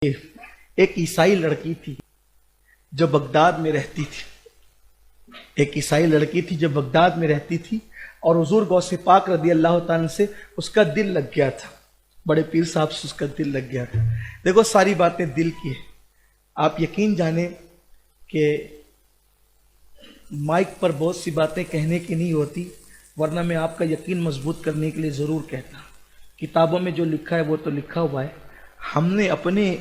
ایک عیسائی لڑکی تھی جو بغداد میں رہتی تھی اور حضور غوث پاک رضی اللہ تعالیٰ سے اس کا دل لگ گیا تھا، بڑے پیر صاحب سے اس کا دل لگ گیا تھا۔ دیکھو ساری باتیں دل کی ہیں، آپ یقین جانیں کہ مائک پر بہت سی باتیں کہنے کی نہیں ہوتی، ورنہ میں آپ کا یقین مضبوط کرنے کے لیے ضرور کہتا ہوں۔ کتابوں میں جو لکھا ہے وہ تو لکھا ہوا ہے، ہم نے اپنے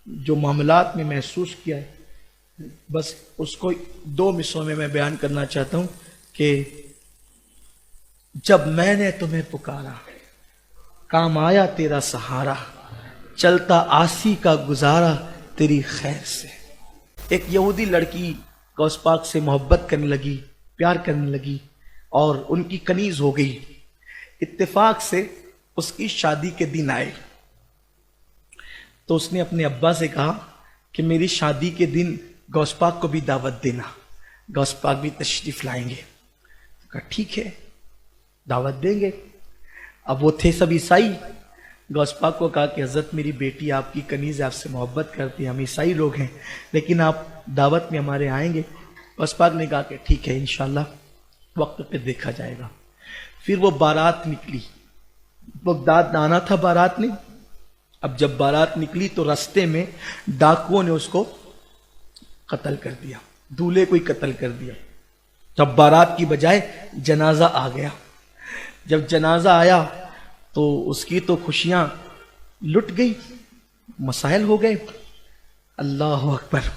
جو معاملات میں محسوس کیا ہے بس اس کو دو مصرعوں میں بیان کرنا چاہتا ہوں کہ جب میں نے تمہیں پکارا کام آیا تیرا سہارا، چلتا آسی کا گزارا تیری خیر سے۔ ایک یہودی لڑکی غوث پاک سے محبت کرنے لگی، پیار کرنے لگی اور ان کی کنیز ہو گئی۔ اتفاق سے اس کی شادی کے دن آئے تو اس نے اپنے ابا سے کہا کہ میری شادی کے دن غوث پاک کو بھی دعوت دینا، غوث پاک بھی تشریف لائیں گے۔ کہا ٹھیک ہے دعوت دیں گے۔ اب وہ تھے سب عیسائی، غوث پاک کو کہا کہ حضرت میری بیٹی آپ کی کنیز آپ سے محبت کرتی ہے، ہم عیسائی لوگ ہیں لیکن آپ دعوت میں ہمارے آئیں گے؟ غوث پاک نے کہا کہ ٹھیک ہے انشاءاللہ وقت پہ دیکھا جائے گا۔ پھر وہ بارات نکلی، بغداد آنا تھا بارات نے۔ اب جب بارات نکلی تو راستے میں ڈاکوؤں نے اس کو قتل کر دیا، دولہے کو ہی قتل کر دیا۔ جب بارات کی بجائے جنازہ آ گیا، جب جنازہ آیا تو اس کی تو خوشیاں لٹ گئی، مسائل ہو گئے۔ اللہ اکبر۔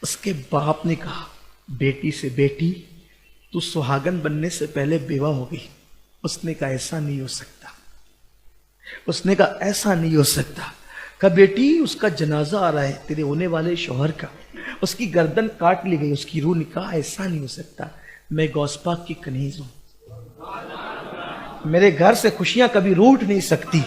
اس کے باپ نے کہا بیٹی سے بیٹی تو سہاگن بننے سے پہلے بیوہ ہو گئی۔ اس نے کہا ایسا نہیں ہو سکتا، اس نے کہا ایسا نہیں ہو سکتا۔ کہا بیٹی اس کا جنازہ آ رہا ہے تیرے ہونے والے شوہر کا، اس کی گردن کاٹ لی گئی، اس کی روح نکاح، ایسا نہیں ہو سکتا، میں غوث پاک کی کنیز ہوں، میرے گھر سے خوشیاں کبھی روٹ نہیں سکتی،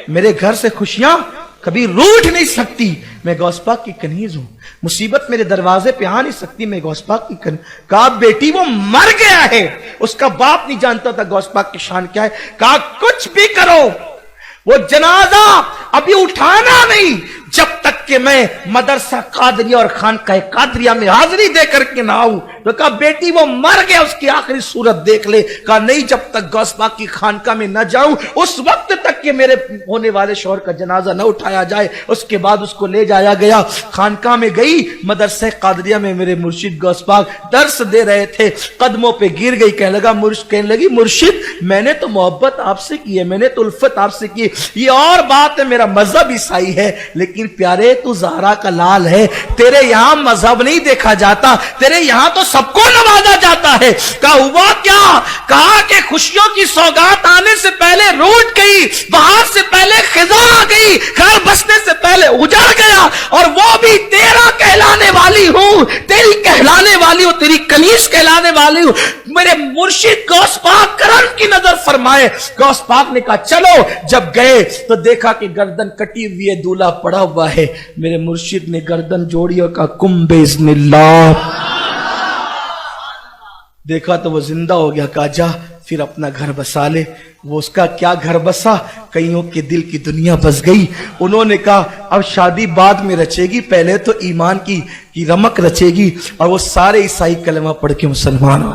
میرے گھر سے خوشیاں کبھی روٹ نہیں سکتی، میں غوث پاک کی کنیز ہوں، مصیبت میرے دروازے پہ آ نہیں سکتی، میں غوث پاک کی کنیز۔ کہا بیٹی وہ مر گیا ہے۔ اس کا باپ نہیں جانتا تھا غوث پاک کی شان کیا ہے۔ کہا کچھ بھی کرو وہ جنازہ ابھی اٹھانا نہیں جب تک کہ میں مدرسہ قادریہ اور خانقاہ قادریہ میں حاضری دے کر کے نہ آؤں۔ تو کہا بیٹی وہ مر گیا، اس کی آخری صورت دیکھ لے۔ کہا نہیں جب تک غوث پاک کی خانقاہ میں نہ جاؤں اس وقت تک کہ میرے ہونے والے شوہر کا جنازہ نہ اٹھایا جائے۔ اس کے بعد اس کو لے جایا گیا، خانقاہ میں گئی، مدرسہ قادریہ میں میرے مرشد غوث پاک درس دے رہے تھے، قدموں پہ گر گئی، کہنے لگی مرشد میں نے تو محبت آپ سے کی ہے، میں نے تو الفت آپ سے کی، یہ اور بات ہے میرا مذہب عیسائی ہے لیکن پیارے تو زہرا کا لال ہے، تیرے یہاں مذہب نہیں دیکھا جاتا، تیرے یہاں تو سب کو نوازا جاتا ہے۔ کہا ہوا کیا؟ کہا کہ خوشیوں کی سوگات آنے سے پہلے روٹ گئی، بہار سے پہلے خزاں آ گئی، گھر بسنے سے پہلے اجڑ گیا، اور وہ بھی تیرا کہلانے والی ہوں، تیری کہلانے والی ہوں، تیری کنیز کہلانے والی ہوں۔ میرے مرشد غوث پاک کرم کی نظر فرمائے۔ غوث پاک نے کہا چلو، جب گئے تو دیکھا کہ گردن کٹی ہوئی ہے، دولہا پڑا ہوا ہے۔ میرے مرشد نے گردن جوڑی اور کہا کم باذن اللہ۔ دیکھا تو وہ زندہ ہو گیا۔ کہا جا پھر اپنا گھر بسا لے۔ وہ اس کا کیا گھر بسا، کئیوں کے دل کی دنیا بس گئی۔ انہوں نے کہا اب شادی بعد میں رچے گی، پہلے تو ایمان کی رمق رچے گی، اور وہ سارے عیسائی کلمہ پڑھ کے مسلمان ہو۔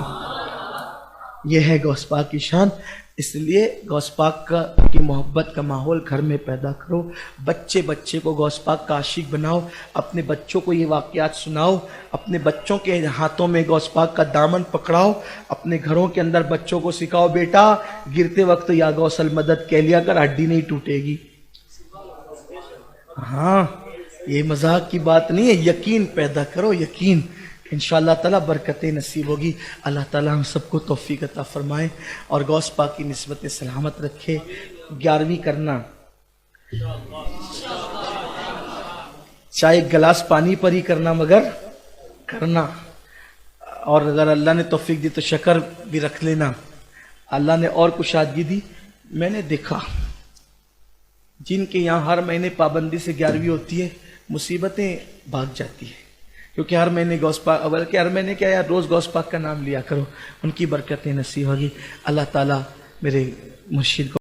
یہ ہے غوث پاک کی شان۔ اس لیے غوث پاک کی محبت کا ماحول گھر میں پیدا کرو، بچے کو غوث پاک کا عاشق بناؤ، اپنے بچوں کو یہ واقعات سناؤ، اپنے بچوں کے ہاتھوں میں غوث پاک کا دامن پکڑاؤ، اپنے گھروں کے اندر بچوں کو سکھاؤ بیٹا گرتے وقت یا غوث المدد کہہ لیا کر، ہڈی نہیں ٹوٹے گی۔ ہاں یہ مذاق کی بات نہیں ہے، یقین پیدا کرو، یقین، انشاءاللہ تعالیٰ برکتیں نصیب ہوگی۔ اللہ تعالیٰ ہم سب کو توفیق عطا فرمائے اور غوث پاک کی نسبت سلامت رکھے۔ 11ویں کرنا، چاہے گلاس پانی پر ہی کرنا مگر کرنا، اور اگر اللہ نے توفیق دی تو شکر بھی رکھ لینا۔ اللہ نے اور کشادگی دی۔ میں نے دیکھا جن کے یہاں ہر مہینے پابندی سے 11ویں ہوتی ہے مصیبتیں بھاگ جاتی ہیں، کیونکہ ہر مہینے غوث پاک، بلکہ ہر مہینے کیا یار روز غوث پاک کا نام لیا کرو، ان کی برکتیں نصیب ہوگی۔ اللہ تعالیٰ میرے مرشد کو